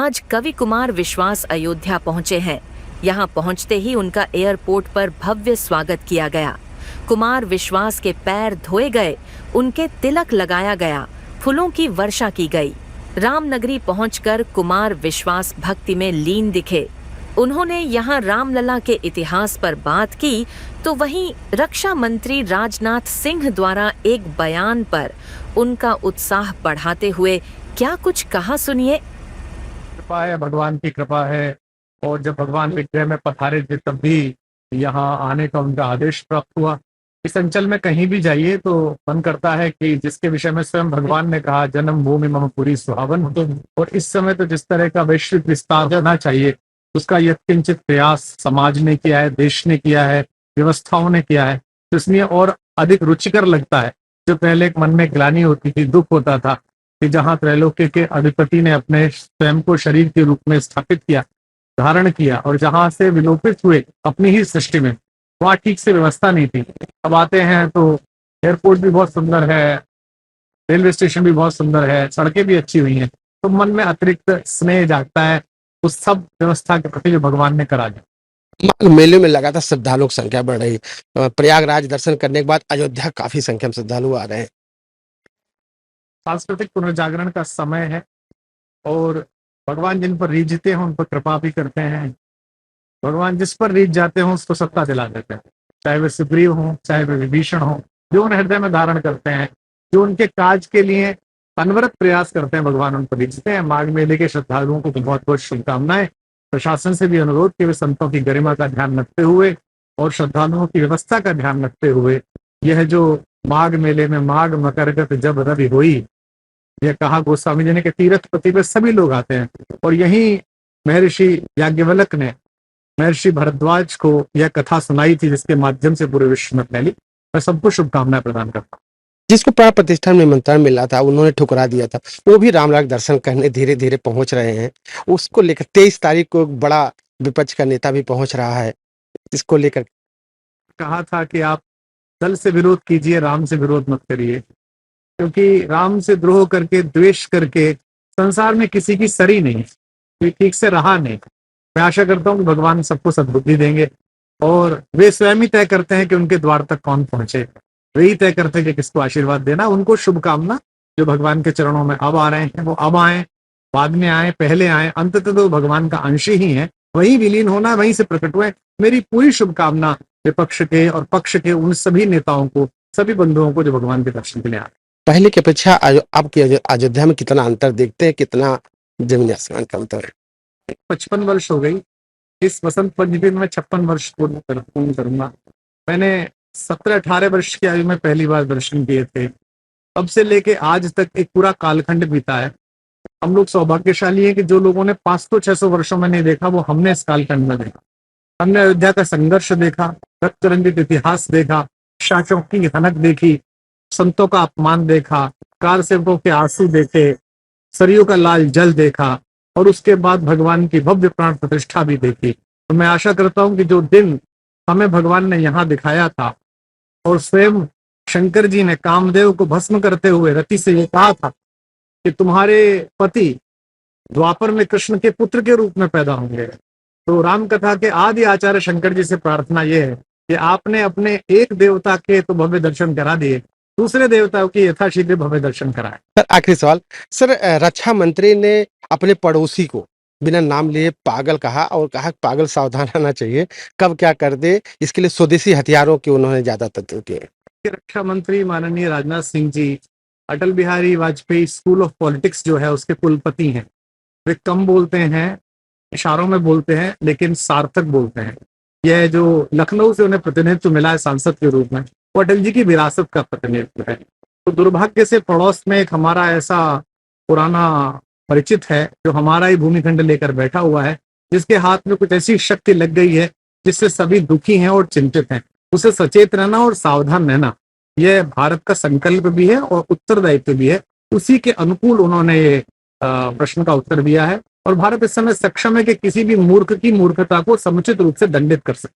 आज कवि कुमार विश्वास अयोध्या पहुंचे हैं। यहां पहुंचते ही उनका एयरपोर्ट पर भव्य स्वागत किया गया। कुमार विश्वास के पैर धोए गए, उनके तिलक लगाया गया, फूलों की वर्षा की गई। रामनगरी पहुंचकर कुमार विश्वास भक्ति में लीन दिखे। उन्होंने यहां रामलला के इतिहास पर बात की, तो वहीं रक्षा मंत्री राजनाथ सिंह द्वारा एक बयान पर उनका उत्साह बढ़ाते हुए क्या कुछ कहा, सुनिए। कृपा है, भगवान की कृपा है। और जब भगवान विग्रह में पधारे थे तब भी यहाँ आने का उनका आदेश प्राप्त हुआ। इस अंचल में कहीं भी जाइए तो मन करता है कि जिसके विषय में स्वयं भगवान ने कहा, जन्म भूमि मम पुरी सुहावन। और इस समय तो जिस तरह का वैश्विक विस्तार होना चाहिए उसका यत्किंचित प्रयास समाज ने किया है, देश ने किया है, व्यवस्थाओं ने किया है, तो इसलिए और अधिक रुचिकर लगता है। जो पहले एक मन में ग्लानि होती थी, दुख होता था कि जहाँ त्रैलोक्य के अधिपति ने अपने स्वयं को शरीर के रूप में स्थापित किया, धारण किया, और जहां से विलोपित हुए अपनी ही सृष्टि में, वहां ठीक से व्यवस्था नहीं थी। अब आते हैं तो एयरपोर्ट भी बहुत सुंदर है, रेलवे स्टेशन भी बहुत सुंदर है, सड़कें भी अच्छी हुई हैं, तो मन में अतिरिक्त स्नेह जागता है उस सब व्यवस्था के प्रति जो भगवान ने करा दिया। मेले में लगातार श्रद्धालुओं की संख्या बढ़ रही। प्रयागराज दर्शन करने के बाद अयोध्या काफी संख्या में श्रद्धालु आ रहे हैं। सांस्कृतिक पुनर्जागरण का समय है और भगवान जिन पर रीझते हैं उन पर कृपा भी करते हैं। भगवान जिस पर रीझ जाते हैं उसको सत्ता दिला देते हैं, चाहे वे सुग्रीव हों, चाहे वे विभीषण हों, जो उन्हें हृदय में धारण करते हैं, जो उनके काज के लिए अनवरत प्रयास करते हैं, भगवान उन पर रीझते हैं। माघ मेले के श्रद्धालुओं को बहुत बहुत शुभकामनाएं। प्रशासन से भी अनुरोध कि वे संतों की गरिमा का ध्यान रखते हुए और श्रद्धालुओं की व्यवस्था का ध्यान रखते हुए यह जो माघ मेले में माघ मकरगत जब रवि हुई, यह कहा गोस्वामी जी ने कि तीर्थ पति पे सभी लोग आते हैं। और यही महर्षि याज्ञवल्क्य ने महर्षि भरद्वाज को यह कथा सुनाई थी, जिसके माध्यम से पूरे विश्व में फैली। मैं सबको शुभकामनाएं प्रदान करता हूँ। जिसको प्राण प्रतिष्ठान में निमंत्रण मिला था उन्होंने ठुकरा दिया था, वो भी रामलाल दर्शन करने धीरे धीरे पहुंच रहे हैं। उसको लेकर 23 तारीख को एक बड़ा विपक्ष का नेता भी पहुंच रहा है। इसको लेकर कहा था कि आप दल से विरोध कीजिए, राम से विरोध मत करिए, क्योंकि राम से द्रोह करके, द्वेष करके संसार में किसी की सरी नहीं, कोई ठीक से रहा नहीं। मैं आशा करता हूँ कि भगवान सबको सद्बुद्धि देंगे और वे स्वयं ही तय करते हैं कि उनके द्वार तक कौन पहुंचे। वे ही तय करते हैं कि किसको आशीर्वाद देना। उनको शुभकामना, जो भगवान के चरणों में अब आ रहे हैं वो अब आए, बाद में आए, पहले आए, अंततः तो भगवान का अंश ही है, वही विलीन होना, वहीं से प्रकट हुए। मेरी पूरी शुभकामना विपक्ष के और पक्ष के उन सभी नेताओं को, सभी बंधुओं को जो भगवान के दर्शन के लिए आए। पहले की अपेक्षा अब की अयोध्या में कितना अंतर देखते हैं, कितना जमीन आसमान का अंतर है। 55 वर्ष हो गई। इस वसंत पंचमी में 56 वर्ष पूर्ण करूंगा। मैंने 17-18 वर्ष की आयु में पहली बार दर्शन किए थे। तब से लेके आज तक एक पूरा कालखंड बीता है। हम लोग सौभाग्यशाली हैं कि जो लोगों ने 500-600 वर्षों में नहीं देखा, वो हमने इस कालखंड में देखा। हमने अयोध्या का संघर्ष देखा, रक्त रंजित इतिहास देखा, शासकों की हनक देखी, संतों का अपमान देखा, कार सेवकों के आंसू देखे, सरयू का लाल जल देखा, और उसके बाद भगवान की भव्य प्राण प्रतिष्ठा भी देखी। तो मैं आशा करता हूं कि जो दिन हमें भगवान ने यहाँ दिखाया था, और स्वयं शंकर जी ने कामदेव को भस्म करते हुए रति से ये कहा था कि तुम्हारे पति द्वापर में कृष्ण के पुत्र के रूप में पैदा होंगे। तो राम कथा के आदि आचार्य शंकर जी से प्रार्थना यह है कि आपने अपने एक देवता के तो भव्य दर्शन करा दिए, दूसरे देवताओं की यथाशीघ्र भव्य दर्शन कराए। सर, आखिरी सवाल सर, रक्षा मंत्री ने अपने पड़ोसी को बिना नाम लिए पागल कहा और कहा पागल सावधान रहना चाहिए, कब क्या कर दे, इसके लिए स्वदेशी हथियारों की उन्होंने ज्यादा तत्व किए। रक्षा मंत्री माननीय Rajnath Singh ji Atal Bihari Vajpayee school of politics जो है उसके कुलपति हैं। वे कम बोलते हैं, इशारों में बोलते हैं, लेकिन सार्थक बोलते हैं। यह जो लखनऊ से उन्हें प्रतिनिधित्व मिला है सांसद के रूप में, वो अटल जी की विरासत का प्रतिनिधित्व है। तो दुर्भाग्य से पड़ोस में एक हमारा ऐसा पुराना परिचित है जो हमारा ही भूमिखंड लेकर बैठा हुआ है, जिसके हाथ में कुछ ऐसी शक्ति लग गई है जिससे सभी दुखी हैं और चिंतित हैं। उसे सचेत रहना और सावधान रहना, यह भारत का संकल्प भी है और उत्तरदायित्व भी है। उसी के अनुकूल उन्होंने ये प्रश्न का उत्तर दिया है, और भारत इस समय सक्षम है कि किसी भी मूर्ख की मूर्खता को समुचित रूप से दंडित कर सके।